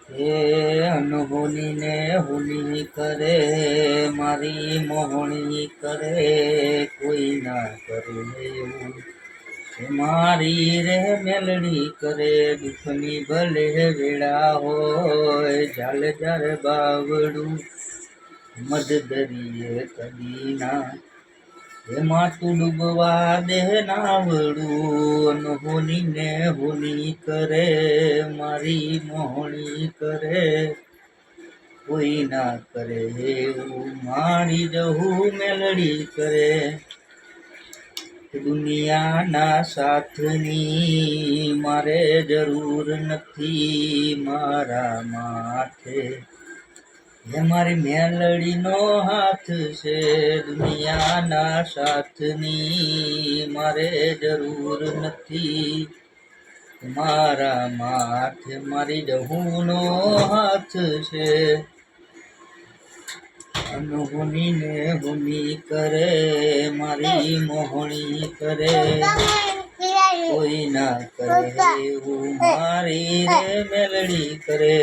એ અનહોની ને હોની કરે, મારી મોહણી કરે, કોઈ ના કરે એવું. મારી રે મેલડી કરે, દુઃખની ભલે વેળા હોય, જાલ જાર બાવડું મધ દરિયે કદી ના. એમાં તું ડૂબવા દે નાવડું, અનહોની ને હોની કરે, મારી મોહણી કરે, કોઈ ના કરે એવું. મારી જહું મેલડી કરે, દુનિયાના સાથની મારે જરૂર નથી, મારા માથે એ મારી મેલડીનો હાથ છે. દુનિયાના સાથની મારે જરૂર નથી, મારા માથે મારી જહુનો હાથ છે. અનહોની ને હોની કરે, મારી મોહણી કરે, કોઈ ના કરે એવું. મારી રે મેલડી કરે.